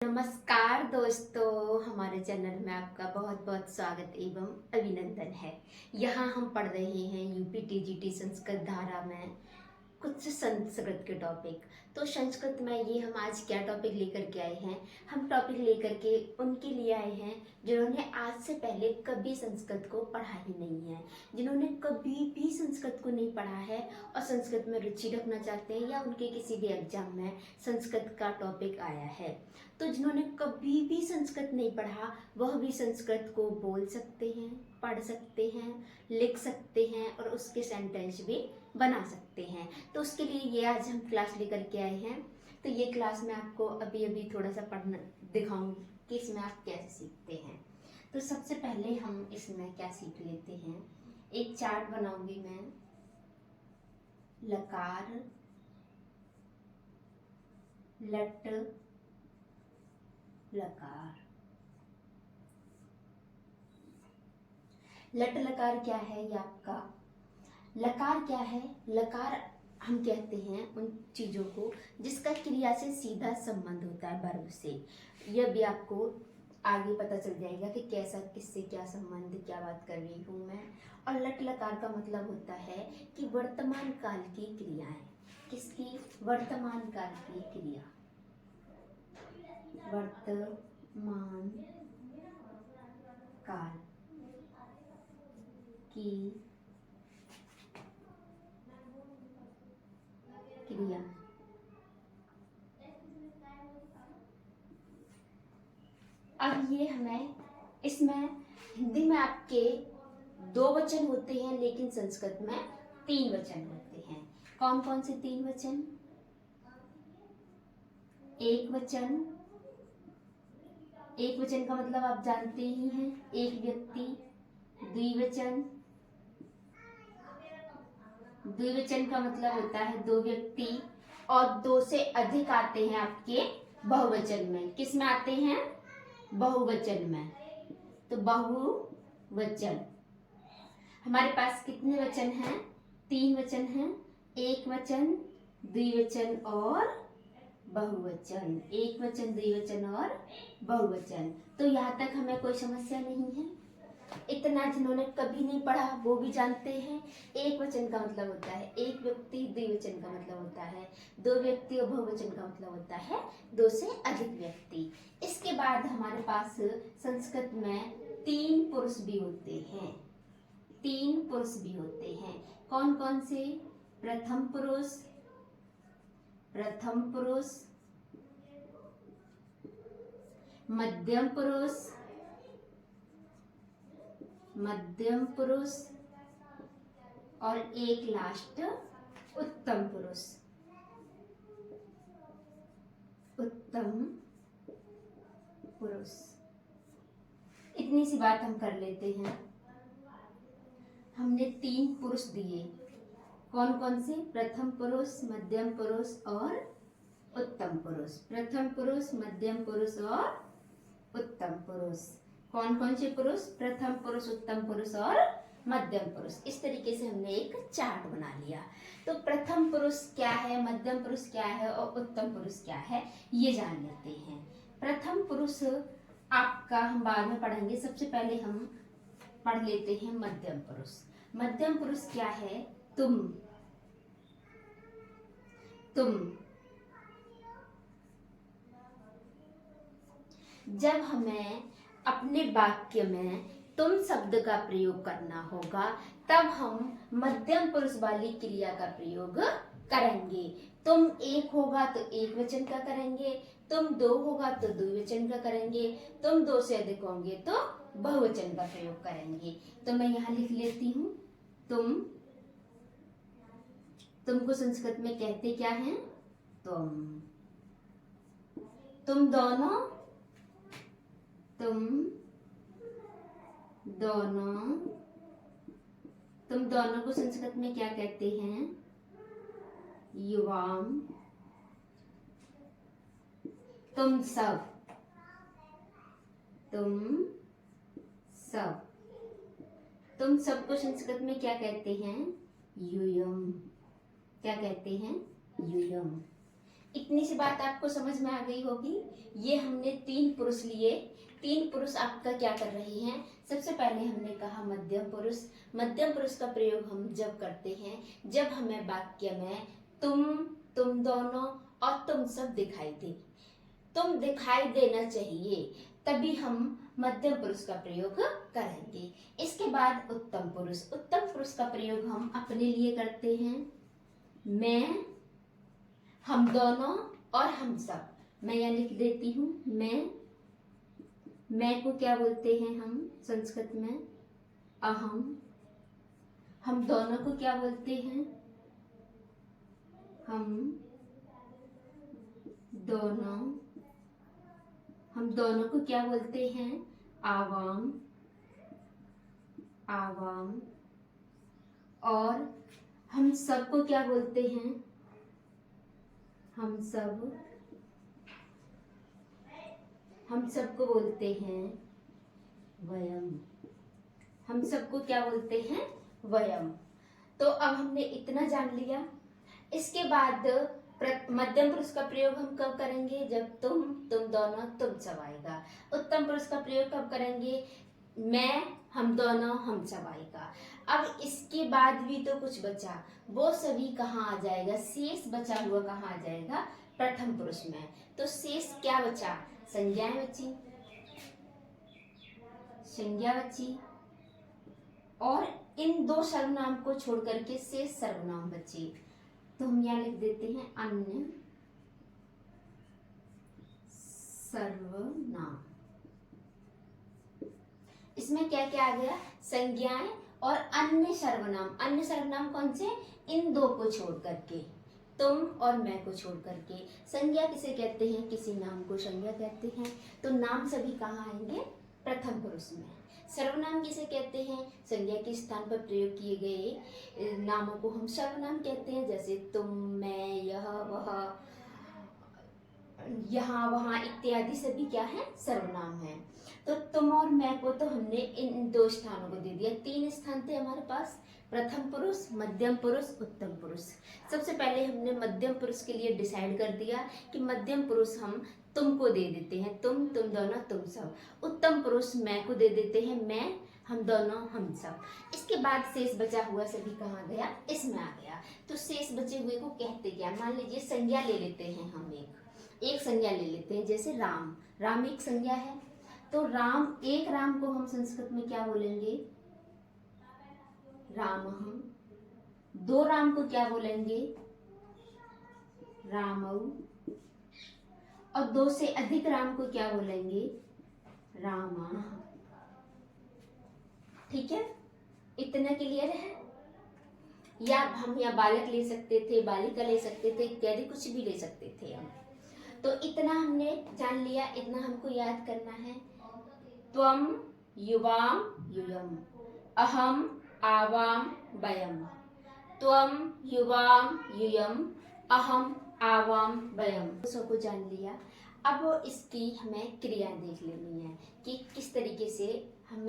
नमस्कार दोस्तों, हमारे चैनल में आपका बहुत बहुत स्वागत एवं अभिनंदन है। यहाँ हम पढ़ रहे हैं यूपी टीजीटी संस्कृत धारा में कुछ संस्कृत के टॉपिक। तो संस्कृत में ये हम आज क्या टॉपिक लेकर के आए हैं? हम टॉपिक लेकर के उनके लिए आए हैं जिन्होंने आज से पहले कभी संस्कृत को पढ़ा ही नहीं है, जिन्होंने कभी भी संस्कृत को नहीं पढ़ा है और संस्कृत में रुचि रखना चाहते हैं या उनके किसी भी एग्जाम में संस्कृत का टॉपिक आया है। तो जिन्होंने कभी भी संस्कृत नहीं पढ़ा वह भी संस्कृत को बोल सकते हैं, पढ़ सकते हैं, लिख सकते हैं और उसके सेंटेंस भी बना सकते हैं। तो उसके लिए ये आज हम क्लास लेकर के आए हैं। तो ये क्लास में आपको अभी अभी थोड़ा सा पढ़ना दिखाऊंगी कि इसमें आप कैसे सीखते हैं। तो सबसे पहले हम इसमें क्या सीख लेते हैं, एक चार्ट बनाऊंगी मैं। लकार, लट, लकार। लट लकार क्या है ये आपका? लकार क्या है? लकार हम कहते हैं उन चीजों को जिसका क्रिया से सीधा संबंध होता है, वर्ब से। यह भी आपको आगे पता चल जाएगा कि कैसा, किससे क्या संबंध, क्या बात कर रही हूँ मैं। और लट लकार का मतलब होता है कि वर्तमान काल की क्रियाएं। किसकी? वर्तमान काल की क्रिया। वर्तमान काल की क्रिया। अब ये हमें इसमें हिंदी में आपके 2 वचन होते हैं लेकिन संस्कृत में 3 वचन होते हैं। कौन कौन से 3 वचन? एक वचन। एक वचन का मतलब आप जानते ही हैं, एक व्यक्ति। द्विवचन। द्विवचन का मतलब होता है 2 व्यक्ति। और 2 से अधिक आते हैं आपके बहुवचन में। किस में आते हैं? बहुवचन में। तो बहुवचन हमारे पास कितने वचन हैं? 3 वचन हैं, एक वचन, द्विवचन और बहुवचन। एक वचन, द्विवचन और बहुवचन। तो यहाँ तक हमें कोई समस्या नहीं है। इतना जिन्होंने कभी नहीं पढ़ा वो भी जानते हैं। एक वचन का मतलब होता है एक व्यक्ति, द्विवचन का मतलब होता है 2 व्यक्ति और बहुवचन का मतलब होता है 2 से अधिक व्यक्ति। इसके बाद हमारे पास संस्कृत में 3 पुरुष भी होते हैं। 3 पुरुष भी होते हैं। कौन कौन से? प्रथम पुरुष, प्रथम पुरुष, मध्यम पुरुष, मध्यम पुरुष और एक लास्ट उत्तम पुरुष। उत्तम पुरुष। इतनी सी बात हम कर लेते हैं। हमने 3 पुरुष दिए। कौन कौन से? प्रथम पुरुष, मध्यम पुरुष और उत्तम पुरुष। प्रथम पुरुष, मध्यम पुरुष और उत्तम पुरुष। कौन कौन से पुरुष? प्रथम पुरुष, उत्तम पुरुष और मध्यम पुरुष। इस तरीके से हमने एक चार्ट बना लिया। तो प्रथम पुरुष क्या है, मध्यम पुरुष क्या है और उत्तम पुरुष क्या है, ये जान लेते हैं। प्रथम पुरुष आपका हम बाद में पढ़ेंगे। सबसे पहले हम पढ़ लेते हैं मध्यम पुरुष। मध्यम पुरुष क्या है? तुम। तुम। जब हमें अपने वाक्य में तुम शब्द का प्रयोग करना होगा तब हम मध्यम पुरुष वाली क्रिया का प्रयोग करेंगे। तुम एक होगा तो एक वचन का करेंगे, तुम 2 होगा तो द्विवचन का करेंगे, तुम 2 से अधिक होंगे तो बहुवचन का प्रयोग करेंगे। तो मैं यहाँ लिख लेती हूँ तुम। तुमको संस्कृत में कहते क्या हैं? तुम। तुम दोनों, तुम दोनों। तुम दोनों को संस्कृत में क्या कहते हैं? युवाम। तुम सब, तुम सब। तुम सबको संस्कृत में क्या कहते हैं? यूयम। क्या कहते हैं? यूयम। इतनी सी बात आपको समझ में आ गई होगी। ये हमने 3 पुरुष लिए। 3 पुरुष आपका क्या कर रहे हैं। सबसे पहले हमने कहा मध्यम पुरुष। मध्यम पुरुष का प्रयोग हम जब करते हैं जब हमें वाक्य में तुम दोनों और तुम सब दिखाई दे, तुम दिखाई देना चाहिए, तभी हम मध्यम पुरुष का प्रयोग करेंगे। इसके बाद उत्तम पुरुष। उत्तम पुरुष का प्रयोग हम अपने लिए करते हैं। मैं, हम दोनों और हम सब। मैं यहाँ लिख देती हूँ। मैं को क्या बोलते हैं हम संस्कृत में, अहम। हम दोनों को क्या बोलते हैं, हम दोनों। हम दोनों को क्या बोलते हैं, आवाम। आवाम। और हम सब को क्या बोलते हैं, हम सब। हम सबको बोलते हैं वयम। हम सबको क्या बोलते हैं, वयम। तो अब हमने इतना जान लिया। इसके बाद मध्यम पुरुष का प्रयोग हम कब करेंगे, जब तुम दोनों, तुम सब आएगा। उत्तम पुरुष का प्रयोग कब करेंगे, मैं, हम दोनों, हम सब आएगा। अब इसके बाद भी तो कुछ बचा, वो सभी कहाँ आ जाएगा, शेष बचा हुआ कहाँ आ जाएगा, प्रथम पुरुष में। तो शेष क्या बचा, संज्ञाएं बची, संज्ञा बची, और इन 2 सर्वनाम को छोड़ करके शेष सर्वनाम बचे। तो हम यहाँ लिख देते हैं अन्य सर्वनाम। इसमें क्या क्या आ गया, संज्ञाएं और अन्य सर्वनाम। अन्य सर्वनाम कौन से, इन 2 को छोड़ करके, तुम और मैं को छोड़ करके। संज्ञा किसे कहते हैं, किसी नाम को संज्ञा कहते हैं। तो नाम सभी कहाँ आएंगे, प्रथम पुरुष में। सर्वनाम किसे कहते हैं, संज्ञा के स्थान पर प्रयोग किए गए नामों को हम सर्वनाम कहते हैं। जैसे तुम, मैं, यह, वह, यहाँ, वहाँ इत्यादि सभी क्या है, सर्वनाम है। तो तुम और मैं को तो हमने इन 2 स्थानों को दे दिया। 3 स्थान थे हमारे पास, प्रथम पुरुष, मध्यम पुरुष, उत्तम पुरुष। सबसे पहले हमने मध्यम पुरुष के लिए डिसाइड कर दिया कि मध्यम पुरुष हम तुमको दे देते हैं, तुम दोनों, तुम सब। उत्तम पुरुष मैं को दे देते हैं, मैं, हम दोनों, हम सब। इसके बाद शेष बचा हुआ सभी कहाँ गया, इसमें आ गया। तो शेष बचे हुए को कहते क्या, मान लीजिए संज्ञा ले लेते हैं हम, एक संज्ञा ले लेते हैं। जैसे राम, राम एक संज्ञा है। तो राम, एक राम को हम संस्कृत में क्या बोलेंगे, रामहम। 2 राम को क्या बोलेंगे, रामौ। और 2 से अधिक राम को क्या बोलेंगे, रामा। ठीक है, इतना क्लियर है। या हम या बालक ले सकते थे, बालिका ले सकते थे, इत्यादि कुछ भी ले सकते थे हम। तो इतना हमने जान लिया, इतना हमको याद करना है। त्वम, युवाम, यूयम, अहम, आवाम, वयम। त्वम, युवाम, यूयम, अहम, आवाम, वयम। सबको जान लिया। अब इसकी हमें क्रिया देख लेनी है कि किस तरीके से हम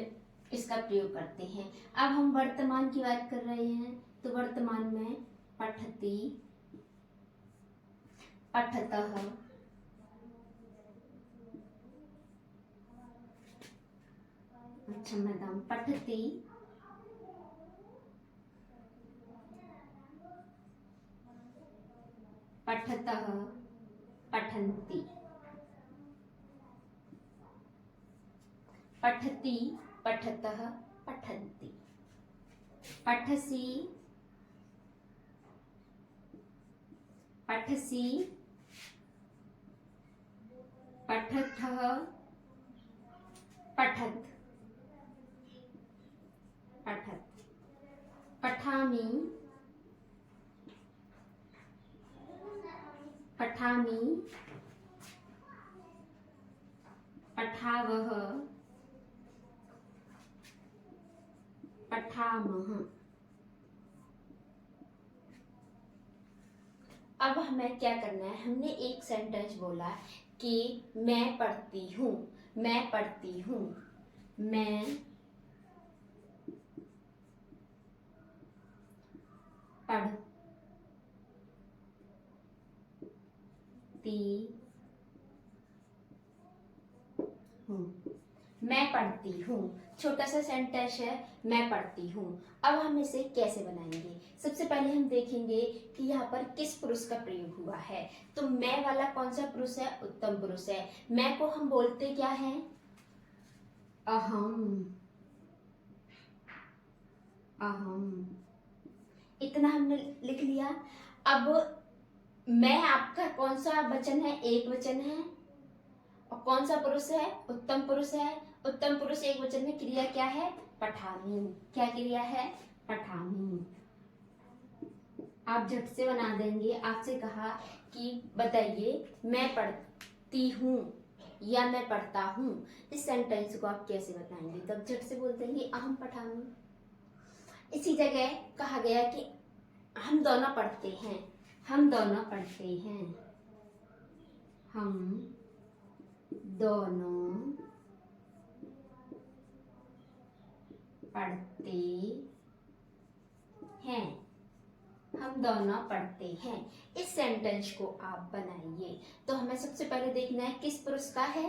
इसका प्रयोग करते हैं। अब हम वर्तमान की बात कर रहे हैं, तो वर्तमान में पठति, पठतः, क्षम्यतां, पठति, पठतः, पठन्ति, पठति, पठतः, पठन्ति, पठसि, पठसि, पठथः, पठत, पठत, पठामि, पठामि, पठावः, पठामः। अब हमें क्या करना है, हमने एक सेंटेंस बोला कि मैं पढ़ती हूँ, मैं पढ़ती हूँ, मैं पढ़, पढ़ती हूँ। मैं पढ़ती हूँ, छोटा सा सेंटेंस है, मैं पढ़ती हूँ। अब हम इसे कैसे बनाएंगे? सबसे पहले हम देखेंगे कि यहाँ पर किस पुरुष का प्रयोग हुआ है। तो मैं वाला कौन सा पुरुष है? उत्तम पुरुष है। मैं को हम बोलते क्या है? अहम। अहम, इतना हमने लिख लिया। अब मैं आपका कौन सा वचन है? एक वचन है। और कौन सा पुरुष है? उत्तम पुरुष है। उत्तम पुरुष एक वचन में क्रिया क्या है? पठामी। क्या क्रिया है? पठामी। आप झट से बना देंगे। आपसे कहा कि बताइए मैं पढ़ती हूँ या मैं पढ़ता हूँ, इस सेंटेंस को आप कैसे बताएंगे? तब झट से बोल देंगे अहम पठामी। इसी जगह कहा गया कि हम दोनों पढ़ते हैं। हम दोनों पढ़ते हैं। हम दोनों पढ़ते हैं। हम दोनों पढ़ते हैं। इस सेंटेंस को आप बनाइए। तो हमें सबसे पहले देखना है किस पुरुष का है?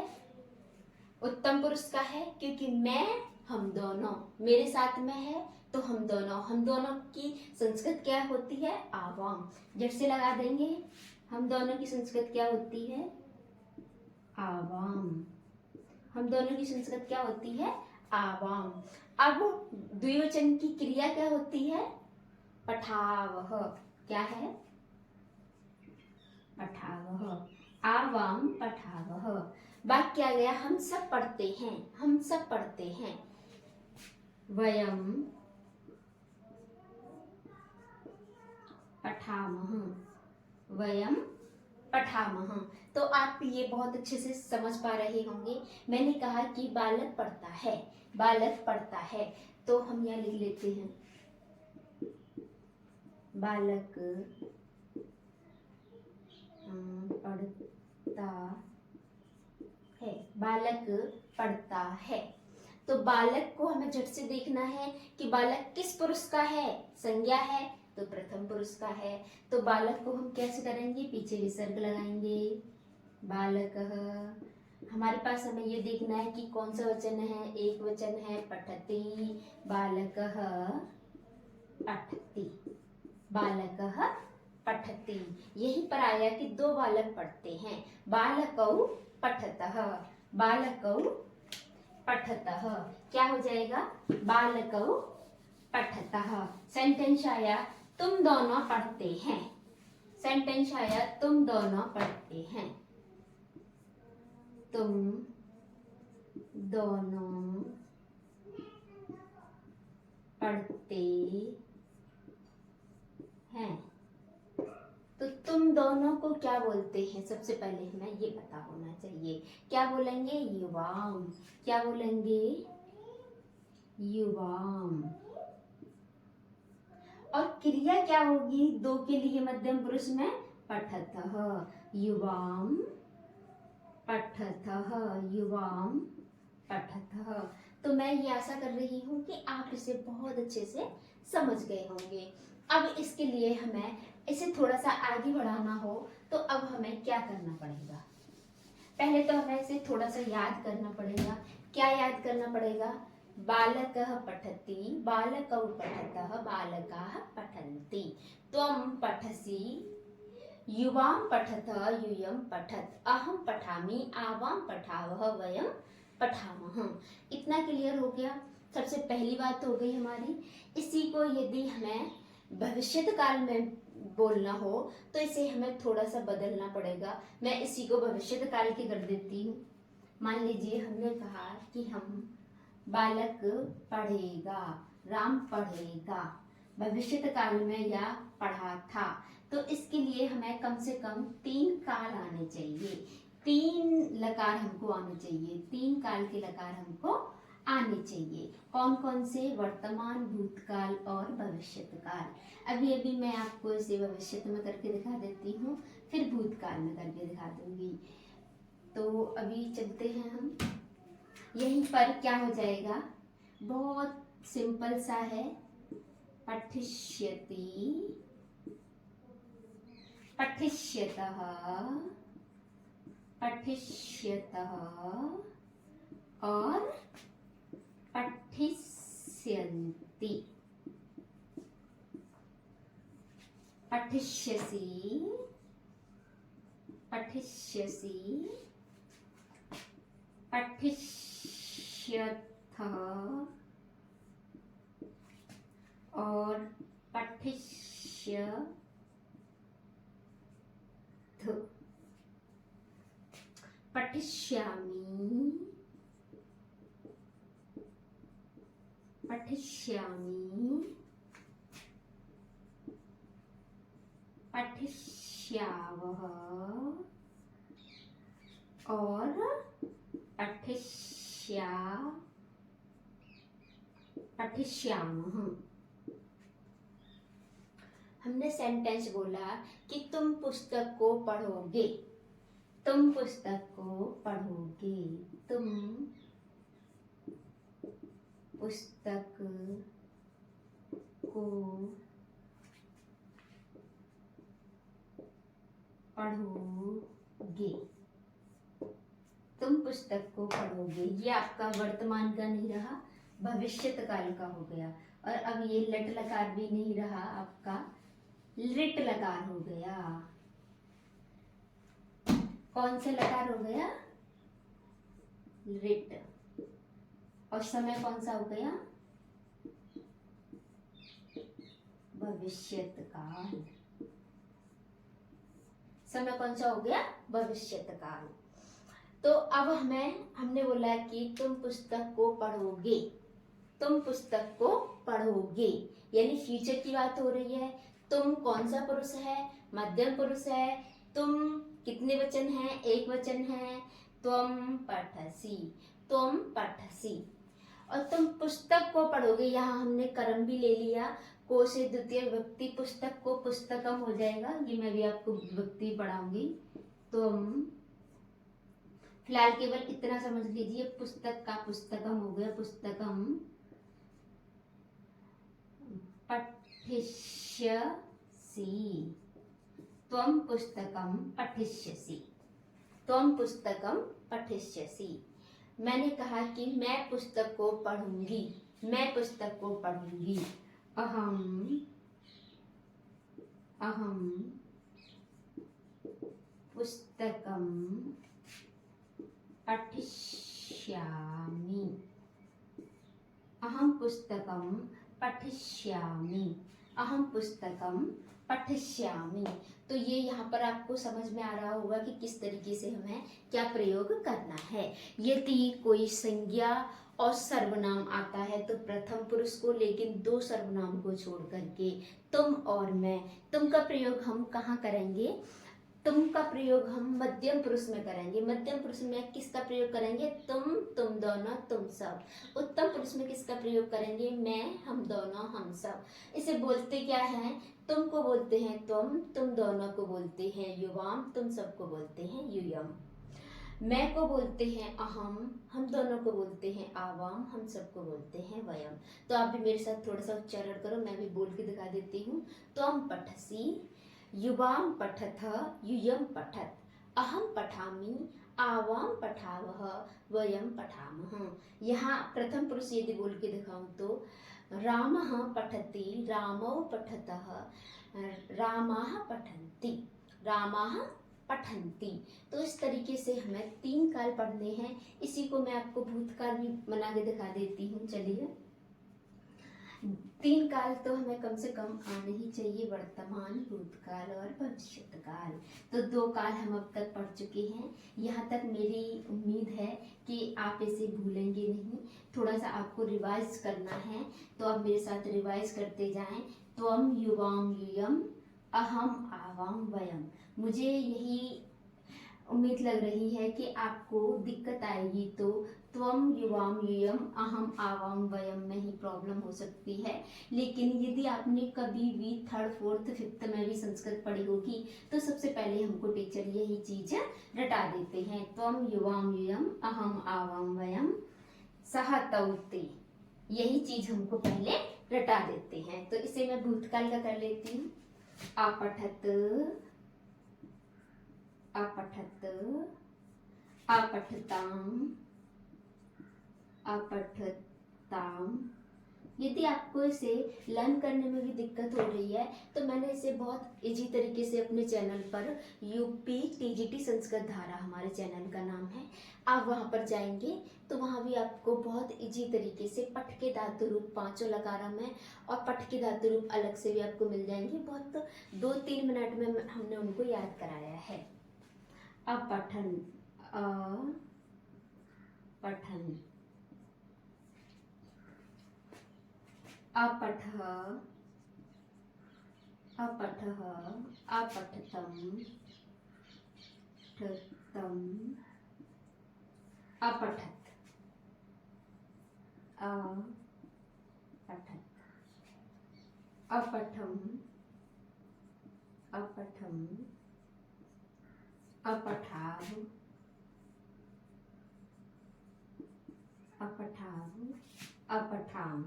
उत्तम पुरुष का है, क्योंकि मैं, हम दोनों मेरे साथ में है, तो हम दोनों की संस्कृत क्या होती है? आवाम। जट से लगा देंगे। हम दोनों की संस्कृत क्या होती है? आवाम। हम दोनों की संस्कृत क्या होती है? आवाम। अब द्विवचन की क्रिया क्या होती है? पठावह। क्या है? पठावह। आवाम पठावह। वाक्य आ गया हम सब पढ़ते हैं। हम सब पढ़ते हैं। वयम पठामः। वयम पठामः। तो आप ये बहुत अच्छे से समझ पा रहे होंगे। मैंने कहा कि बालक पढ़ता है। बालक पढ़ता है, तो हम यहाँ लिख लेते हैं बालक पढ़ता है। बालक पढ़ता है। तो बालक को हमें झट से देखना है कि बालक किस पुरुष का है? संज्ञा है, तो प्रथम पुरुष का है। तो बालक को हम कैसे करेंगे? पीछे विसर्ग लगाएंगे। बालकः। हमारे पास हमें ये देखना है कि कौन सा वचन है? एक वचन है, पठति। बालकः पठति। बालकः पठति। यही पर आया कि दो बालक पढ़ते हैं। बालकौ पठतः। बालकौ पठतः। क्या हो जाएगा? बालकौ पठतः। सेंटेंस आया तुम दोनों पढ़ते हैं। सेंटेंस आया तुम दोनों पढ़ते हैं। तुम दोनों पढ़ते हैं। तो तुम दोनों को क्या बोलते हैं? सबसे पहले हमें ये पता होना चाहिए। क्या बोलेंगे? युवाम। क्या बोलेंगे? युवाम। और क्रिया क्या होगी दो के लिए मध्यम पुरुष में? पठतः। युवाम पठतः। युवाम पठतः। तो मैं ये आशा कर रही हूँ कि आप इसे बहुत अच्छे से समझ गए होंगे। अब इसके लिए हमें इसे थोड़ा सा आगे बढ़ाना हो तो अब हमें क्या करना पड़ेगा? पहले तो हमें इसे थोड़ा सा याद करना पड़ेगा। क्या याद करना पड़ेगा? बालकः पठति, बालकौ पठतः, बालकाः पठन्ति। त्वं पठसि, युवां पठत, यूयं पठत, अहं पठामि, आवां पठावः, वयं पठामः। इतना क्लियर हो गया। सबसे पहली बात हो गई हमारी। इसी को यदि हमें भविष्यत काल में बोलना हो तो इसे हमें थोड़ा सा बदलना पड़ेगा। मैं इसी को भविष्यत काल की कर देती हूँ। मान लीजिए हमने कहा कि हम बालक पढ़ेगा, राम पढ़ेगा। भविष्यत काल में या पढ़ा था, तो इसके लिए हमें कम से कम 3 काल आने चाहिए। 3 लकार हमको आने चाहिए। 3 काल के लकार हमको आने चाहिए। कौन कौन से? वर्तमान, भूतकाल और भविष्यत काल। अभी अभी मैं आपको इसे भविष्यत में करके दिखा देती हूँ, फिर भूतकाल में करके दिखा दूंगी। तो अभी चलते हैं हम। यहीं पर क्या हो जाएगा? बहुत सिंपल सा है। पठिष्यति, पठिष्यतः, पठिष्यतः और पठिष्यन्ति। पठिष्यसि, पठिष्यसि, पठिष्यथः और पठिष्यथ। पठिष्यामि, पठिष्यामि, पठिष्यावः और पठिष्यामः। हमने सेंटेंस बोला कि तुम पुस्तक को पढ़ोगे, तुम पुस्तक को पढ़ोगे, तुम पुस्तक को पढ़ोगे, तुम पुस्तक को पढ़ोगे। ये आपका वर्तमान का नहीं रहा, भविष्यत काल का हो गया। और अब ये लट लकार भी नहीं रहा, आपका लिट लकार हो गया। कौन से लकार हो गया? लिट। और समय कौन सा हो गया? भविष्यत काल। समय कौन सा हो गया? भविष्यत काल। तो अब हमने बोला कि तुम पुस्तक को पढ़ोगे, तुम पुस्तक को पढ़ोगे, यानी फ्यूचर की बात हो रही है। तुम कौन सा पुरुष है? मध्यम पुरुष है। तुम कितने वचन हैं? एक वचन है। त्वम पठसि, त्वम पठसि। और तुम पुस्तक को पढ़ोगे, यहाँ हमने कर्म भी ले लिया। को से द्वितीय विभक्ति पुस्तक को पुस्तकम हो जाएगा। ये मैं भी आपको विभक्ति पढ़ाऊंगी। तुम फिलहाल केवल इतना समझ लीजिए, पुस्तक का पुस्तकम हो गया, पुस्तकम। पठिष्यसि, त्वं पुस्तकम पठिष्यसि, त्वं पुस्तकम पठिष्यसि। मैंने कहा कि मैं पुस्तक को पढ़ूंगी, मैं पुस्तक को पढ़ूंगी। अहम पुस्तकम पठिष्यामि, अहम पुस्तकम पठिष्यामि, अहम पुस्तकम पठिष्यामि। तो ये यहाँ पर आपको समझ में आ रहा होगा कि किस तरीके से हमें क्या प्रयोग करना है। यदि कोई संज्ञा और सर्वनाम आता है तो प्रथम पुरुष को, लेकिन दो सर्वनाम को छोड़ करके तुम और मैं, तुम का प्रयोग हम कहाँ करेंगे? तुम का प्रयोग हम मध्यम पुरुष में करेंगे। मध्यम पुरुष में किसका प्रयोग करेंगे? तुम, तुम दोनों, तुम सब। उत्तम पुरुष में किसका प्रयोग करेंगे? मैं, हम दोनों, हम सब। इसे बोलते क्या है? तुम को बोलते हैं तुम दोनों को बोलते हैं युवाम, तुम सबको बोलते हैं यूयम। मैं को बोलते हैं अहम, हम दोनों को बोलते हैं आवाम, हम सबको बोलते हैं वयम। तो आप भी मेरे साथ थोड़ा सा उच्चारण करो, मैं भी बोल के दिखा देती हूँ। त्वं पठसि, युवाम पठथ, यूयम पठत, अहम पठामि, आवाम पठावः, वयम पठामः। यहाँ प्रथम पुरुष यदि बोल के दिखाऊं तो रामः पठति, रामौ पठतः, रामाः पठन्ति, रामाः पठन्ति। तो इस तरीके से हमें तीन काल पढ़ने हैं। इसी को मैं आपको भूतकाल भी बना के दिखा देती हूँ। चलिए, तीन काल तो हमें कम से कम आने ही चाहिए, वर्तमान, भूतकाल और भविष्यत काल। तो दो काल हम अब तक पढ़ चुके हैं। यहाँ तक मेरी उम्मीद है कि आप इसे भूलेंगे नहीं। थोड़ा सा आपको रिवाइज करना है, तो आप मेरे साथ रिवाइज करते जाएं। त्वम युवाम यूयम, अहम आवाम वयम। मुझे यही उम्मीद लग रही है कि आपको दिक्कत आएगी, तो त्वम युवाम यूयम, अहम आवाम वयम में ही प्रॉब्लम हो सकती है। लेकिन यदि आपने कभी भी थर्ड फोर्थ फिफ्थ में भी संस्कृत पढ़ी होगी तो सबसे पहले हमको टीचर यही चीज रटा देते हैं। त्वम युवाम यूयम, अहम आवाम वयम, सह तौ ते, यही चीज हमको पहले रटा देते हैं। तो इसे मैं भूतकाल का कर लेती हूँ। अपठत, अपठत, अपठताम, अपठताम। यदि आपको इसे लर्न करने में भी दिक्कत हो रही है तो मैंने इसे बहुत इजी तरीके से अपने चैनल पर यूपी टीजीटी संस्कृत धारा हमारे चैनल का नाम है, आप वहां पर जाएंगे तो वहां भी आपको बहुत इजी तरीके से पठ के धातु रूप पांचों लकारम है और पठ के धातु रूप अलग से भी आपको मिल जाएंगे। बहुत 2-3 मिनट में हमने उनको याद कराया है। अपठन, पठन, अपठः, अपठः, अपठतम, ठतम, अपठत, अपठत, अपठम, अपठम, अपठाव, अपठाव, अपठाम।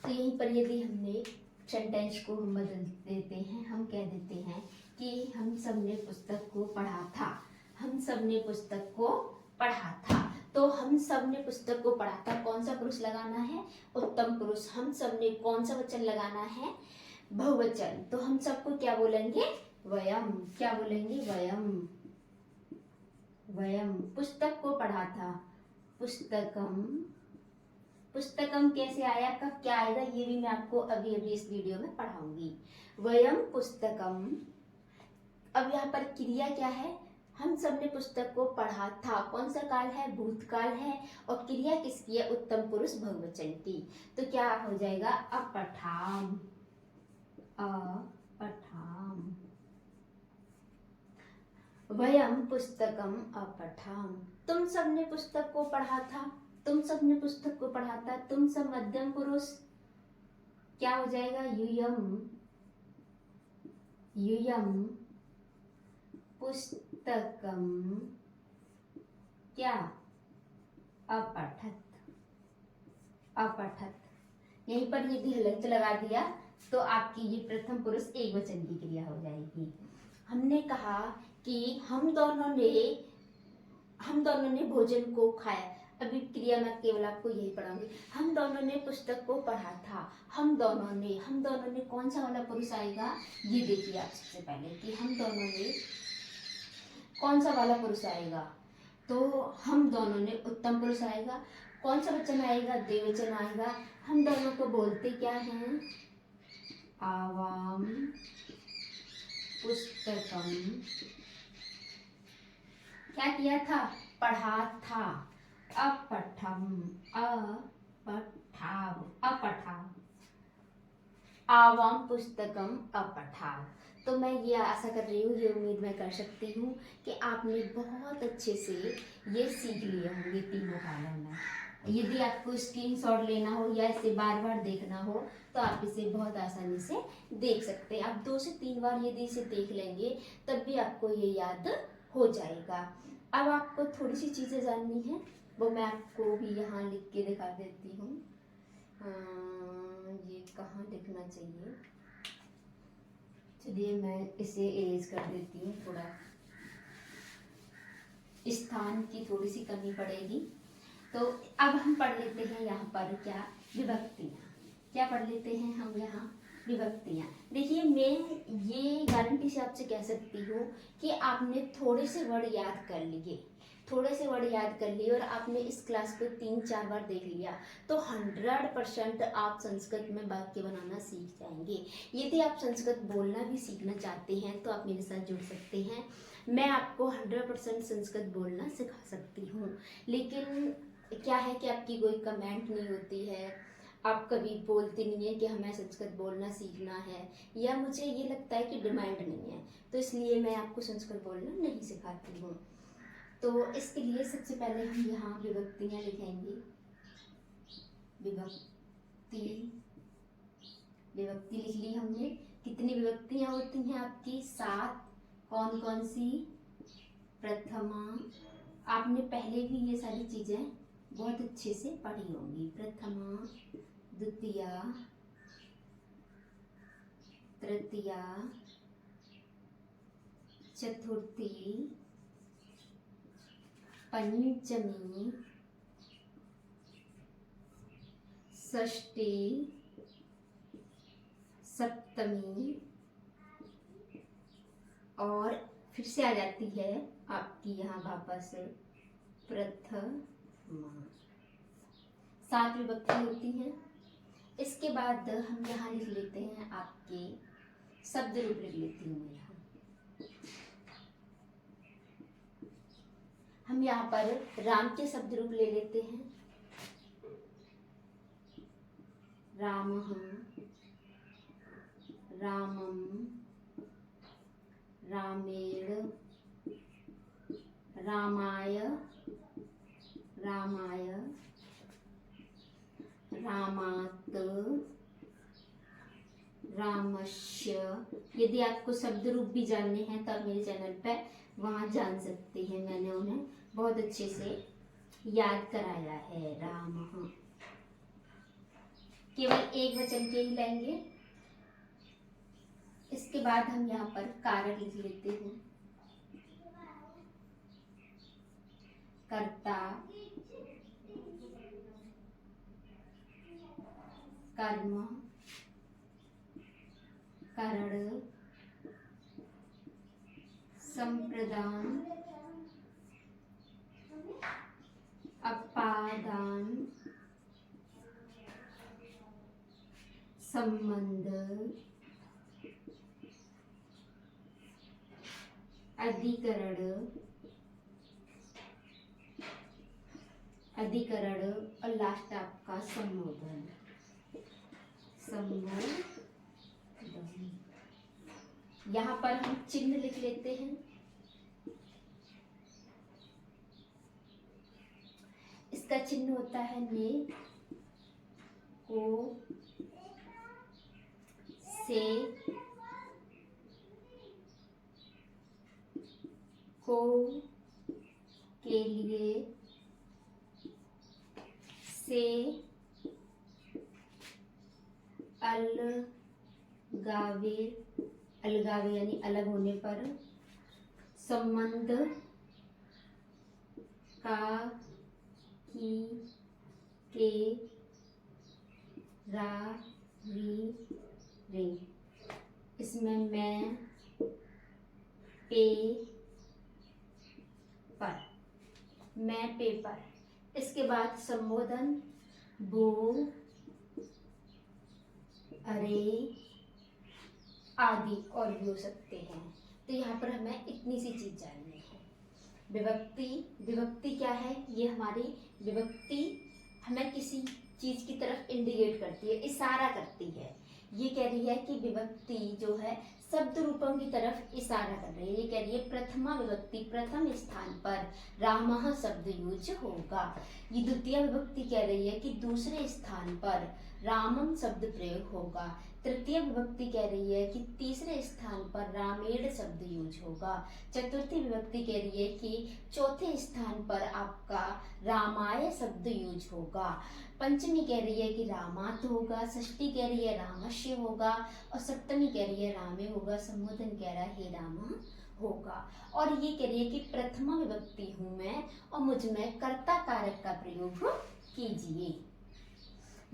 तो यहीं पर यदि हमने सेंटेंस को हम बदल देते हैं, हम कह देते हैं कि हम सबने पुस्तक को पढ़ा था, हम सबने पुस्तक को पढ़ा था। तो हम सबने पुस्तक को पढ़ा था, कौन सा पुरुष लगाना है? उत्तम पुरुष। हम सबने कौन सा वचन लगाना है? बहुवचन। तो हम सबको क्या बोलेंगे? वयम। क्या बोलेंगे? वयम। वयम पुस्तक को पढ़ा था, पुस्तकम। पुस्तकम कैसे आया, कब क्या आएगा, ये भी मैं आपको अभी अभी इस वीडियो में पढ़ाऊंगी। वयम पुस्तकम। अब यहाँ पर क्रिया क्या है? हम सबने पुस्तक को पढ़ा था, कौन सा काल है? भूतकाल है। और क्रिया किसकी है? उत्तम पुरुष बहुवचन की। तो क्या हो जाएगा? अपठाम, अपठाम। वयम पुस्तकम अपठाम। तुम सबने पुस्तक को पढ़ा था, तुम सबने पुस्तक को पढ़ा था। तुम सब मध्यम पुरुष, क्या हो जाएगा? यूयम, यूयम पुस्तकम क्या? अपठत, अपठत। यहीं पर यदि हलंत लगा दिया तो आपकी ये प्रथम पुरुष एक वचन की क्रिया हो जाएगी। हमने कहा कि हम दोनों ने भोजन को खाया। अभी क्रिया मैं केवल आपको यही पढ़ाऊंगी। हम दोनों ने पुस्तक को पढ़ा था, हम दोनों ने कौन सा वाला पुरुष आएगा? ये देखिए आप सबसे पहले कि हम दोनों ने कौन सा वाला पुरुष आएगा। तो हम दोनों ने उत्तम पुरुष आएगा। कौन सा वचन आएगा? द्विवचन आएगा। हम दोनों को बोलते क्या हैं? आवाम पुस्तकम। क्या किया था? पढ़ा था। अपठम, अपठाव, अपठाव। आवाम पुस्तकम अपठाव। तो मैं ये आशा कर रही हूँ, ये उम्मीद मैं कर सकती हूँ कि आपने बहुत अच्छे से ये सीख लिए होंगे तीनों कालों में। यदि आपको स्क्रीनशॉट लेना हो या इसे बार बार देखना हो तो आप इसे बहुत आसानी से देख सकते हैं। आप 2 से 3 बार यदि इसे देख लेंगे तब भी आपको ये याद हो जाएगा। अब आपको थोड़ी सी चीज़ें जाननी है, वो मैं आपको भी यहाँ लिख के दिखा देती हूँ। ये कहाँ लिखना चाहिए? चलिए मैं इसे इरेज कर देती हूँ, थोड़ा स्थान की थोड़ी सी कमी पड़ेगी। तो अब हम पढ़ लेते हैं यहाँ पर क्या? विभक्तियाँ। क्या पढ़ लेते हैं हम यहाँ? विभक्तियाँ। देखिए मैं ये गारंटी से आपसे कह सकती हूँ कि आपने थोड़े से वर्ड याद कर लिए, थोड़े से वर्ड याद कर लिए और आपने इस क्लास को 3-4 बार देख लिया तो 100% आप संस्कृत में वाक्य बनाना सीख जाएंगे। यदि आप संस्कृत बोलना भी सीखना चाहते हैं तो आप मेरे साथ जुड़ सकते हैं। मैं आपको 100% संस्कृत बोलना सिखा सकती हूँ। लेकिन क्या है कि आपकी कोई कमेंट नहीं होती है, आप कभी बोलते नहीं है कि हमें संस्कृत बोलना सीखना है, या मुझे ये लगता है कि डिमांड नहीं है, तो इसलिए मैं आपको संस्कृत बोलना नहीं सिखाती हूँ। तो इसके लिए सबसे पहले हम यहाँ विभक्तियाँ लिखेंगे। विभक्ति, विभक्ति लिख ली हमने। कितनी विभक्तियाँ होती हैं आपकी? 7। कौन कौन सी? प्रथमा। आपने पहले भी ये सारी चीज़ें बहुत अच्छे से पढ़ी होंगी। प्रथमा, द्वितीया, तृतीया, चतुर्थी, पंचमी, षष्ठी, सप्तमी और फिर से आ जाती है आपकी यहाँ वापस प्रथमा। 7 विभक्ति होती हैं। इसके बाद हम यहाँ लिख लेते हैं, आपके शब्द रूप लिख लेती हूँ यहाँ। हम यहाँ पर राम के शब्द रूप ले लेते हैं। रामः, रामम, रामेण, रामाय, रामाय, रामात्, रामस्य। यदि आपको शब्द रूप भी जानने हैं तो आप मेरे चैनल पर वहाँ जान सकते हैं, मैंने उन्हें बहुत अच्छे से याद कराया है। रामः केवल एक वचन के ही लेंगे। इसके बाद हम यहाँ पर कारक लिख लेते हैं। कर्ता, कर्म, करण, संप्रदान, अपादान, संबंध, अधिकरण, अधिकरण और लास्ट आपका संबोधन। संबोधन यहाँ पर हम चिन्ह लिख लेते हैं। इसका चिन्ह होता है ने, को, से, को, के लिए, से, अलगावे, अलगावे यानी अलग होने पर, संबंध, का, की, के, रा, री, रे। इसमें मैं, पे, पर, मैं पेपर। इसके बाद संबोधन वो, अरे आदि और भी हो सकते हैं। तो यहाँ पर हमें इतनी सी चीज जाननी है। विभक्ति, विभक्ति क्या है? ये हमारी विभक्ति हमें किसी चीज की तरफ इंडिकेट करती है, इशारा करती है। ये कह रही है कि विभक्ति जो है शब्द रूपों की तरफ इशारा कर रही है। ये कह रही है प्रथमा विभक्ति प्रथम स्थान पर रामः शब्द यूज होगा। ये द्वितीय विभक्ति कह रही है कि दूसरे स्थान पर रामम शब्द प्रयोग होगा। तृतीय विभक्ति कह रही है कि तीसरे स्थान पर रामेण शब्द यूज होगा। चतुर्थी विभक्ति कह रही है कि चौथे स्थान पर आपका रामाय शब्द यूज होगा। पंचमी कह रही है कि रामात होगा। षष्ठी कह रही है रामस्य होगा और सप्तमी कह रही है रामे होगा। संबोधन कह रहा है हे रामा होगा। और ये कह रही है कि प्रथमा विभक्ति हूं मैं और मुझ में कर्ता कारक का प्रयोग कीजिए।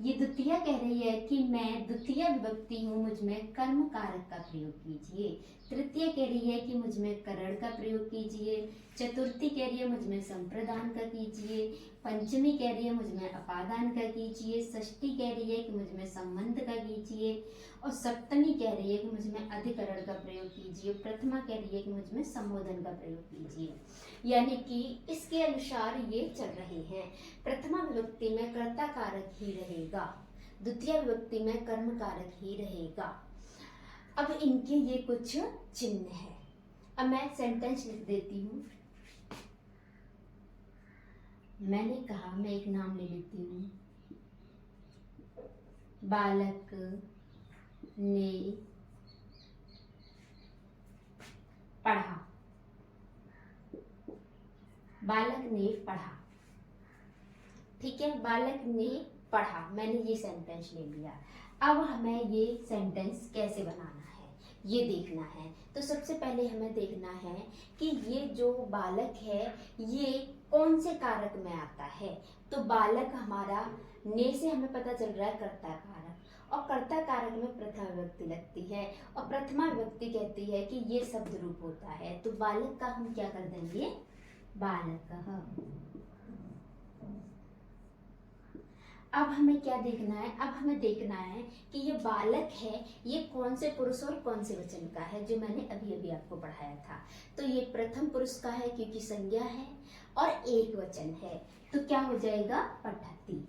ये द्वितीय कह रही है कि मैं द्वितीय विभक्ति हूँ, मुझ में कर्म कारक का प्रयोग कीजिए। तृतीय कह रही है कि मुझ में करण का प्रयोग कीजिए। चतुर्थी कह रही है मुझ में संप्रदान का कीजिए। पंचमी कह रही है मुझ में अपादान का कीजिए। षष्ठी कह रही है कि मुझ में संबंध का कीजिए और सप्तमी कह रही है कि मुझ में अधिकरण का प्रयोग कीजिए। प्रथमा कह रही है कि मुझ में संबोधन का प्रयोग कीजिए। यानी कि इसके अनुसार ये चल रहे हैं। प्रथमा विभक्ति में कर्ता कारक ही रहेगा, द्वितीय विभक्ति में कर्म कारक ही रहेगा। अब इनके ये कुछ चिन्ह है। अब मैं सेंटेंस लिख देती हूँ। मैंने कहा, मैं एक नाम ले लेती हूँ। बालक ने पढ़ा। बालक ने पढ़ा। ठीक है, बालक ने पढ़ा, मैंने ये सेंटेंस ले लिया। अब हमें ये सेंटेंस कैसे बनाना है, ये देखना है। तो सबसे पहले हमें देखना है कि ये जो बालक है ये कौन से कारक में आता है। तो बालक हमारा ने से हमें पता चल रहा है कर्ता कारक, और कर्ता कारक में प्रथमा विभक्ति लगती है, और प्रथमा विभक्ति कहती है कि ये शब्द रूप होता है। तो बालक का हम क्या कर देंगे, बालकः। अब हमें क्या देखना है, अब हमें देखना है कि ये बालक है ये कौन से पुरुष और कौन से वचन का है, जो मैंने अभी अभी आपको पढ़ाया था। तो ये प्रथम पुरुष का है क्योंकि संज्ञा है और एक वचन है। तो क्या हो जाएगा, पठति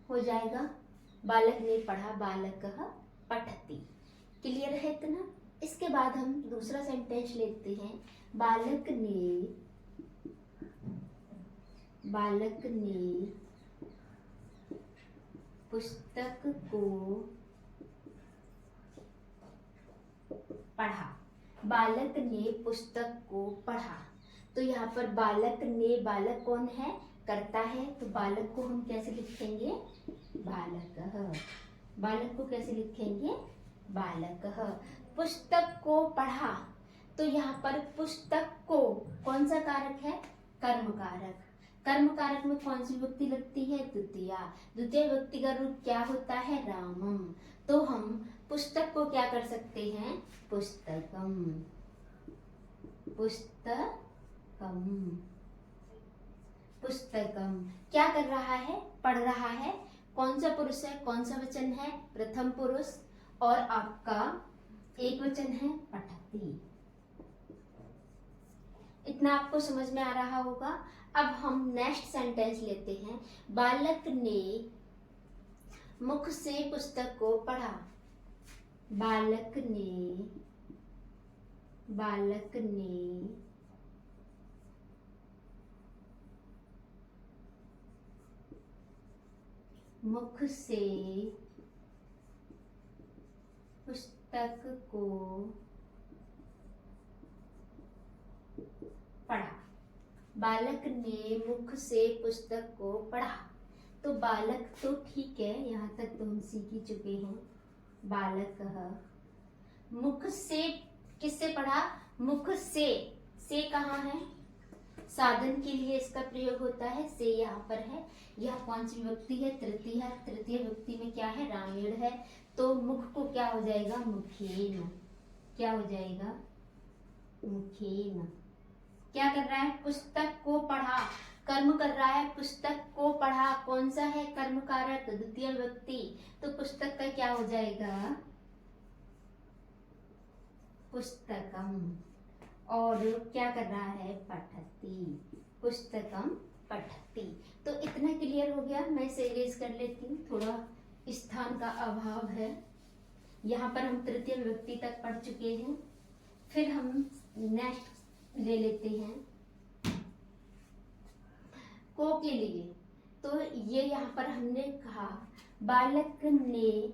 हो जाएगा। बालक ने पढ़ा, बालकः पठति। क्लियर है इतना। इसके बाद हम दूसरा सेंटेंस लेते हैं। बालक ने पुस्तक को पढ़ा। बालक ने पुस्तक को पढ़ा। तो यहाँ पर बालक ने, बालक कौन है, करता है। तो बालक को हम कैसे लिखेंगे, बालकः। बालक को कैसे लिखेंगे, बालकः। पुस्तक को पढ़ा। तो यहाँ पर पुस्तक को कौन सा कारक है, कर्म कारक। कर्म कारक में कौन सी विभक्ति लगती है, द्वितीया। द्वितीय विभक्ति का रूप क्या होता है, रामम। तो हम पुस्तक को क्या कर सकते हैं, पुस्तकम। पुस्तकम, पुस्तकम। क्या कर रहा है, पढ़ रहा है। कौन सा पुरुष है, कौन सा वचन है, प्रथम पुरुष, और आपका एक वचन है, पठति। इतना आपको समझ में आ रहा होगा। अब हम नेक्स्ट सेंटेंस लेते हैं। बालक ने मुख से पुस्तक को पढ़ा। बालक ने मुख से पुस्तक को पढ़ा। बालक ने मुख से पुस्तक को पढ़ा। तो बालक तो ठीक है, यहाँ तक तो हम सीख ही चुके हैं। बालकः। मुख से किससे पढ़ा, मुख से कहाँ है, साधन के लिए इसका प्रयोग होता है, से यहाँ पर है। यह कौन सी विभक्ति है, तृतीय है। तृतीय विभक्ति में क्या है, रामेण है। तो मुख को क्या हो जाएगा, मुखेन। क्या हो जाएगा, मुखेन। क्या कर रहा है, पुस्तक को पढ़ा, कर्म कर रहा है, पुस्तक को पढ़ा। कौन सा है, कर्म कारक, द्वितीय विभक्ति। तो पुस्तक का क्या हो जाएगा, पुस्तकम। और क्या कर रहा है, पठति। पुस्तकम पठति। तो इतना क्लियर हो गया। मैं इसे इरेज कर लेती हूँ, थोड़ा स्थान का अभाव है। यहाँ पर हम तृतीय विभक्ति तक पढ़ चुके हैं। फिर हम नेक्स्ट ले लेते हैं को के लिए। तो ये यहाँ पर हमने कहा, बालक ने,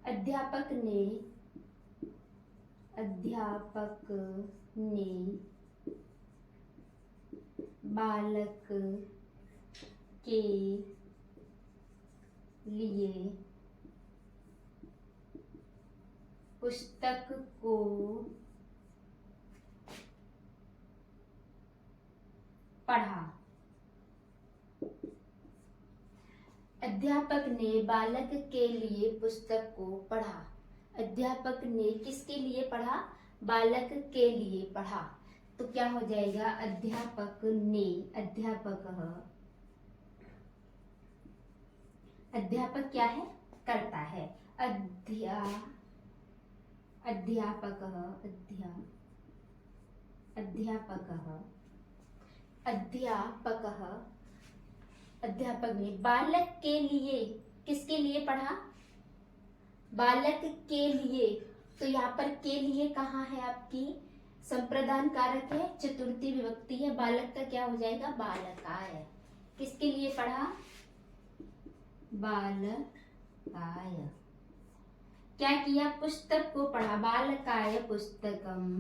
अध्यापक ने बालक के लिए पुस्तक को पढ़ा। अध्यापक ने बालक के लिए पुस्तक को पढ़ा। अध्यापक ने किसके लिए पढ़ा, बालक के लिए पढ़ा। तो क्या हो जाएगा, अध्यापक ने, अध्यापकः। अध्यापक क्या है, करता है। अध्यापकः, अध्यापक ने बालक के लिए, किसके लिए पढ़ा, बालक के लिए। तो यहाँ पर के लिए कहाँ है, आपकी संप्रदान कारक है, चतुर्थी विभक्ति है। बालक का क्या हो जाएगा, बालकाय। किसके लिए पढ़ा, बालकाय। क्या किया, पुस्तक को पढ़ा। बालकाय पुस्तकम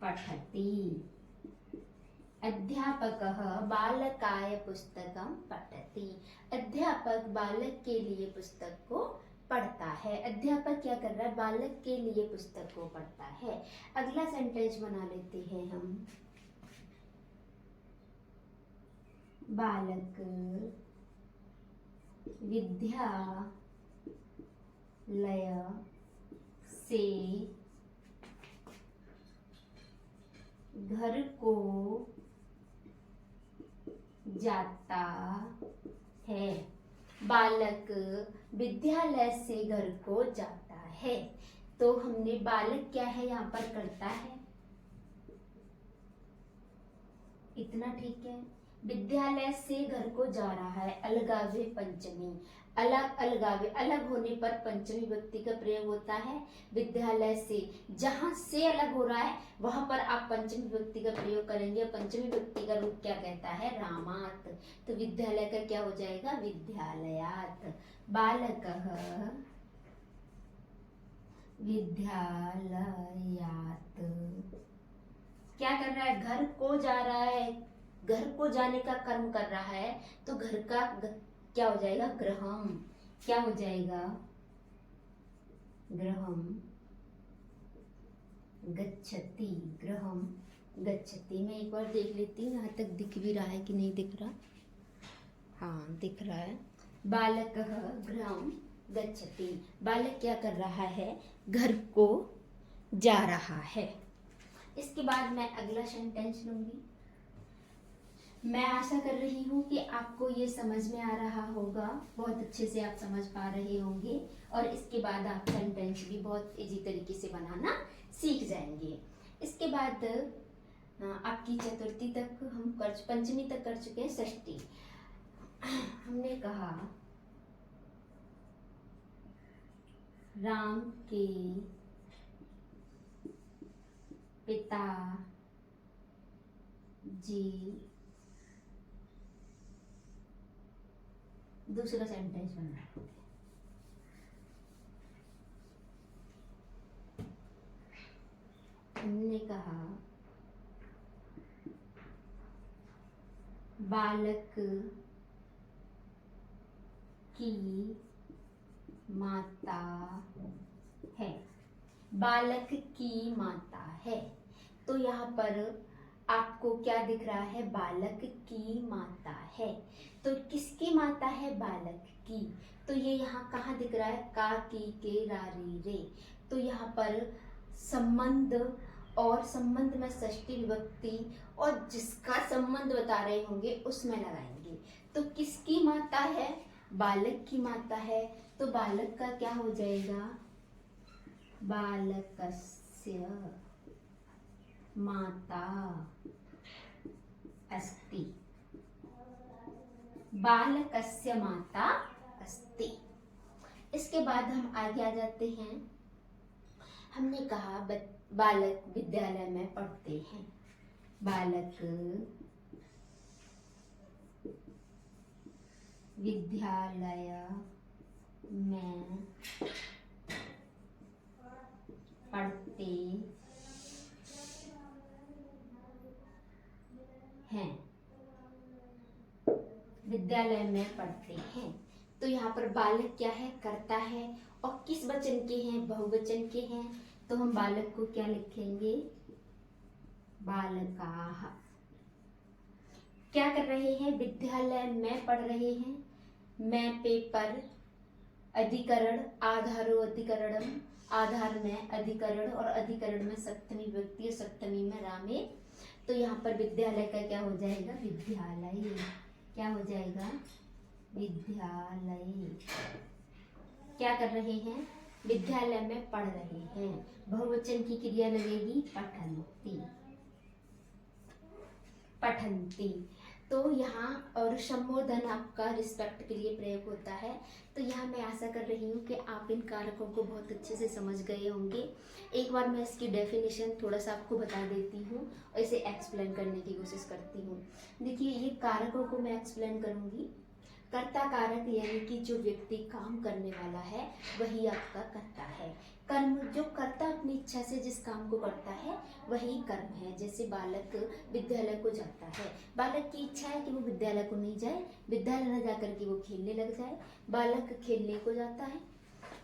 पठति। अध्यापकः बालकाय पुस्तकं पठति। अध्यापक बालक के लिए पुस्तक को पढ़ता है। अध्यापक क्या कर रहा है? बालक के लिए पुस्तक को पढ़ता है। अगला सेंटेंस बना लेते हैं हम। बालक विद्यालय से घर को जाता है। बालक विद्यालय से घर को जाता है। तो हमने बालक क्या है यहाँ पर? करता है। इतना ठीक है। विद्यालय से घर को जा रहा है। अलगावे पंचमी। अलग अलगावे, अलग होने पर पंचमी विभक्ति का प्रयोग होता है। विद्यालय से, जहां से अलग हो रहा है वहां पर आप पंचमी विभक्ति का प्रयोग करेंगे। पंचमी विभक्ति का रूप क्या कहता है? रामात। तो विद्यालय का क्या हो जाएगा? विद्यालयात। बालकः विद्यालयात क्या कर रहा है? घर को जा रहा है। घर को जाने का कर्म कर रहा है। तो घर का क्या हो जाएगा? गृहम। क्या हो जाएगा? गृहम गच्छति। गृहम गच्छति। मैं एक बार देख लेती हूँ यहाँ तक दिख भी रहा है कि नहीं दिख रहा। हाँ, दिख रहा है। बालकः गृहम गच्छति। बालक क्या कर रहा है? घर को जा रहा है। इसके बाद मैं अगला सेंटेंस लूंगी। मैं आशा कर रही हूँ कि आपको ये समझ में आ रहा होगा। बहुत अच्छे से आप समझ पा रहे होंगे और इसके बाद आप सेंटेंस भी बहुत इजी तरीके से बनाना सीख जाएंगे। इसके बाद आपकी चतुर्थी तक हम पंचमी तक कर चुके हैं। षष्ठी हमने कहा राम के पिता जी। दूसरा सेंटेंस बना। हमने कहा बालक की माता है। बालक की माता है। तो यहाँ पर आपको क्या दिख रहा है? बालक की माता है। तो किसकी माता है? बालक की। तो ये यहाँ कहाँ दिख रहा है? का, की, के, रा, री, रे। तो यहाँ पर संबंध, और संबंध में षष्ठी विभक्ति, और जिसका संबंध बता रहे होंगे उसमें लगाएंगे। तो किसकी माता है? बालक की माता है। तो बालक का क्या हो जाएगा? बालकस्य माता अस्ति। बालकस्य माता अस्ति। इसके बाद हम आगे आ जाते हैं। हमने कहा बालक विद्यालय में पढ़ते हैं। बालक विद्यालय में पढ़ते हैं। विद्यालय में पढ़ते हैं। तो यहाँ पर बालक क्या है? करता है। और किस वचन के हैं? बहुवचन के हैं। तो हम बालक को क्या लिखेंगे? बालकाः। क्या कर रहे हैं? विद्यालय में पढ़ रहे हैं। मैं पेपर, अधिकरण, आधारो अधिकरणम, आधार में अधिकरण, और अधिकरण में सप्तमी विभक्ति, सप्तमी में रामे। तो यहाँ पर विद्यालय का क्या हो जाएगा? विद्यालय। क्या हो जाएगा? विद्यालय। क्या कर रहे हैं? विद्यालय में पढ़ रहे हैं। बहुवचन की क्रिया लगेगी पठन्ति। पठन्ति। तो यहाँ और संबोधन आपका रिस्पेक्ट के लिए प्रयोग होता है। तो यहाँ मैं आशा कर रही हूँ कि आप इन कारकों को बहुत अच्छे से समझ गए होंगे। एक बार मैं इसकी डेफिनेशन थोड़ा सा आपको बता देती हूँ और इसे एक्सप्लेन करने की कोशिश करती हूँ। देखिए, ये कारकों को मैं एक्सप्लेन करूँगी। कर्ता कारक यानी कि जो व्यक्ति काम करने वाला है वही आपका कर्ता है। कर्म जो कर्ता अपनी इच्छा से जिस काम को करता है वही कर्म है। जैसे बालक विद्यालय को जाता है, बालक की इच्छा है कि वो विद्यालय को नहीं जाए, विद्यालय न जाकर के वो खेलने लग जाए। बालक खेलने को जाता है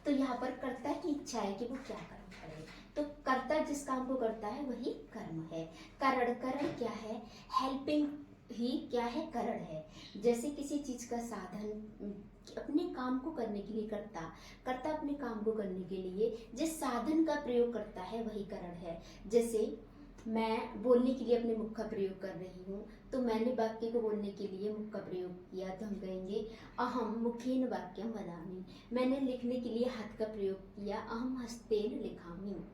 तो यहाँ पर कर्ता की इच्छा है कि वो क्या कर्म करे, तो कर्ता जिस काम को करता है वही कर्म है। करण, करण क्या है? हेल्पिंग ही क्या है? करण है। जैसे किसी चीज का साधन अपने काम को करने के लिए करता अपने काम को करने के लिए जिस साधन का प्रयोग करता है वही करण है। जैसे मैं बोलने के लिए अपने मुख का प्रयोग कर रही हूँ, तो मैंने वाक्य को बोलने के लिए मुख का प्रयोग किया, तो हम कहेंगे अहम मुखेन वाक्यम वदामि। मैंने लिखने के लिए हाथ का प्रयोग किया, अहम हस्तेन लिखामि।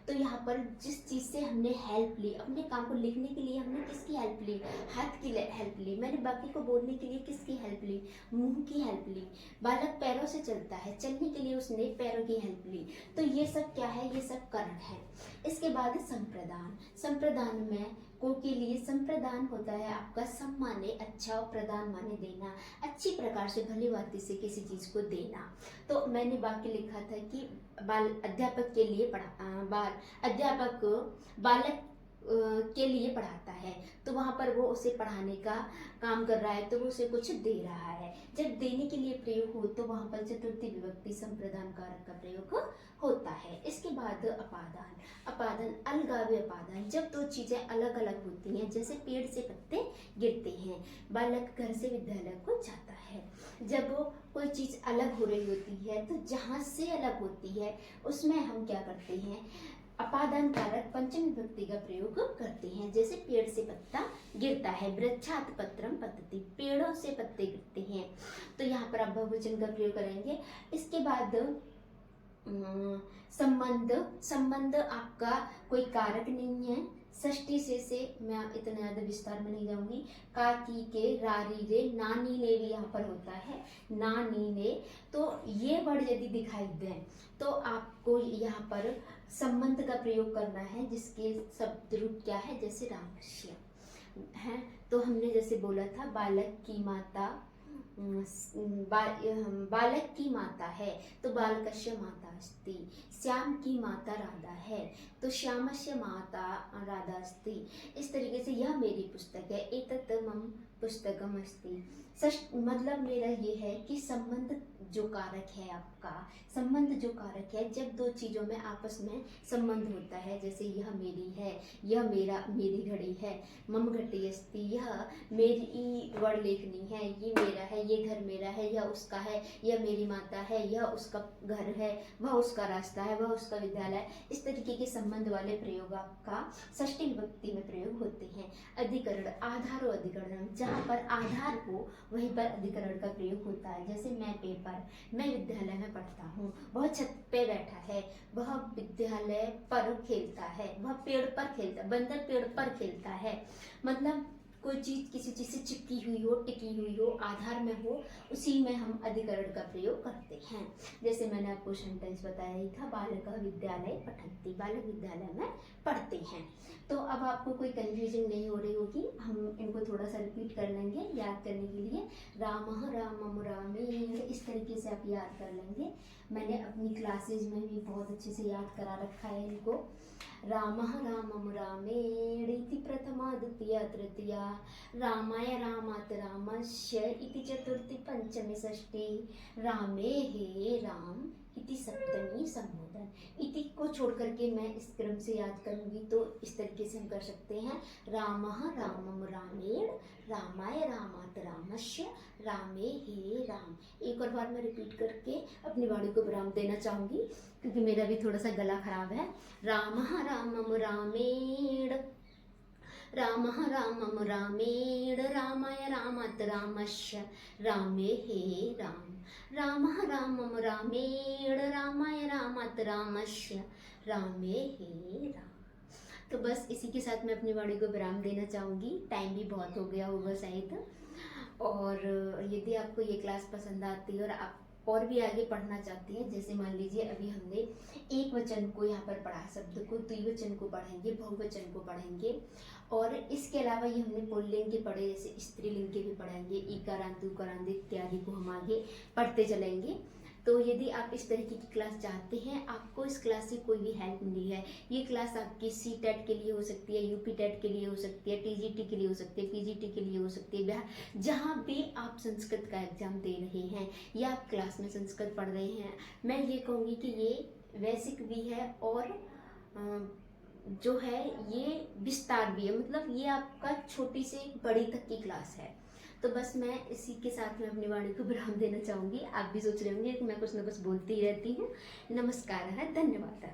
तो यहाँ पर जिस चीज़ से हमने हेल्प ली, अपने काम को लिखने के लिए हमने किसकी हेल्प ली? हाथ की हेल्प ली। मैंने बाकी को बोलने के लिए किसकी हेल्प ली? मुंह की हेल्प ली। बालक पैरों से चलता है, चलने के लिए उसने पैरों की हेल्प ली। तो ये सब क्या है? ये सब करण है। इसके बाद संप्रदान। संप्रदान में को के लिए संप्रदान होता है आपका सम माने अच्छा और प्रदान माने देना, अच्छी प्रकार से भली भांति से किसी चीज को देना। तो मैंने वाक्य लिखा था कि बाल अध्यापक के लिए अध्यापक बालक के लिए पढ़ाता है, तो वहाँ पर वो उसे पढ़ाने का काम कर रहा है, तो वो उसे कुछ दे रहा है। जब देने के लिए प्रयोग हो तो वहाँ पर चतुर्थी विभक्ति संप्रदान कारक का प्रयोग होता है। इसके बाद अपादान। अपादान अलगावे अपादान, जब दो चीजें अलग अलग होती हैं, जैसे पेड़ से पत्ते गिरते हैं। बालक घर से विद्यालय को जाता है, जब वो कोई चीज अलग हो रही होती है तो जहाँ से अलग होती है उसमें हम क्या करते हैं? अपादान कारक पंचमी विभक्ति का प्रयोग करते हैं। जैसे पेड़ से पत्ता गिरता है, वृक्षात पत्रम पतति, पेड़ों से पत्ते गिरते हैं, तो यहाँ पर आप बहुवचन का प्रयोग करेंगे। इसके बाद संबंध। संबंध आपका कोई कारक नहीं है। षष्ठी से मैं इतना ज्यादा विस्तार में नहीं जाऊंगी। का, की, के, रारी, रे, नानी ने भी यहाँ पर होता है, नानी ने। तो ये वर्ड यदि दिखाई दें तो आपको यहाँ पर संबंध का प्रयोग करना है, जिसके शब्द रूप क्या है? जैसे रामस्य है, तो हमने जैसे बोला था बालक की माता बालक की माता है, तो बालकस्य माता अस्ति। श्याम की माता राधा है, तो श्यामस्य माता राधा अस्ति। इस तरीके से यह मेरी पुस्तक है, एतत् मम पुस्तकम अस्ति। मतलब मेरा ये है कि संबंध जो कारक है आपका, संबंध जो कारक है, जब दो चीजों में आपस में संबंध होता है, जैसे यह मेरी है, यह मेरी घड़ी है, मम घटी अस्ति, यह मेरी वर्ड लेखनी है, ये मेरा है, ये घर मेरा है, यह उसका है, यह मेरी माता है, यह उसका घर है, वह उसका रास्ता है, वह उसका विद्यालय। इस तरीके के संबंध वाले प्रयोग आपका षष्ठी विभक्ति में प्रयोग होते हैं। अधिकरण, आधार और अधिकरण, जहाँ पर आधार हो वहीं पर अधिकरण का प्रयोग होता है। जैसे मैं पेपर, मैं विद्यालय में पढ़ता हूँ, वह छत पे बैठा है, वह विद्यालय पर खेलता है, वह पेड़ पर खेलता है, बंदर पेड़ पर खेलता है। मतलब कोई चीज किसी चीज से चिपकी हुई हो, टिकी हुई हो, आधार में हो, उसी में हम अधिकरण का प्रयोग करते हैं। जैसे मैंने आपको सेंटेंस बताया ही था, बालक विद्यालय पठन्ति, बालक विद्यालय में पढ़ते हैं। तो अब आपको कोई कंफ्यूजन नहीं हो रही होगी, हम इनको थोड़ा सा रिपीट कर लेंगे याद करने के लिए। रामः रामम रामेण, इस तरीके से आप याद कर लेंगे। मैंने अपनी क्लासेज में भी बहुत अच्छे से याद करा रखा है इनको। रामः रामम रामेण इति प्रथमा द्वितीया तृतीया, रामाय रामात् रामस्य इति चतुर्थी पंचमी षष्ठी, रामे हे राम इति सप्तमी संबोधन। इति को छोड़ करके मैं इस क्रम से याद करूंगी तो इस तरीके से हम कर सकते हैं। रामः रामम रामेण, रामाय रामात् रामस्य, रामे हे राम। एक और बार मैं रिपीट करके अपनी वाणी को विराम देना चाहूंगी क्योंकि मेरा भी थोड़ा सा गला खराब है। रामः रामम रामेण, रामः रामम रामेण, रामाय रामात् रामस्य, रामे हे राम। रामः रामम रामेण, रामाय रामात् रामस्य, रामे हे राम। तो बस इसी के साथ मैं अपनी वाणी को विराम देना चाहूँगी। टाइम भी बहुत हो गया होगा शायद। और यदि आपको ये क्लास पसंद आती है और आप और भी आगे पढ़ना चाहती हैं, जैसे मान लीजिए अभी हमने एक वचन को यहाँ पर पढ़ा, शब्द को, द्विवचन को पढ़ेंगे, बहुवचन को पढ़ेंगे, और इसके अलावा ये हमने पुल्लिंग के पढ़े, जैसे स्त्रीलिंग के भी पढ़ेंगे, इकारांत उकारांत इत्यादि को हम आगे पढ़ते चलेंगे। तो यदि आप इस तरीके की क्लास चाहते हैं, आपको इस क्लास से कोई भी हेल्प मिली है, ये क्लास आपकी CTET के लिए हो सकती है, UP टेट के लिए हो सकती है, TGT के लिए हो सकती है, PGT के लिए हो सकती है, जहाँ भी आप संस्कृत का एग्जाम दे रहे हैं या आप क्लास में संस्कृत पढ़ रहे हैं, मैं ये कहूँगी कि ये बेसिक भी है और जो है ये विस्तार भी है, मतलब ये आपका छोटी से बड़ी तक की क्लास है। तो बस मैं इसी के साथ में अपनी वाणी को विराम देना चाहूँगी। आप भी सोच रहे होंगे कि मैं कुछ ना कुछ बोलती ही रहती हूँ। नमस्कार, धन्यवाद।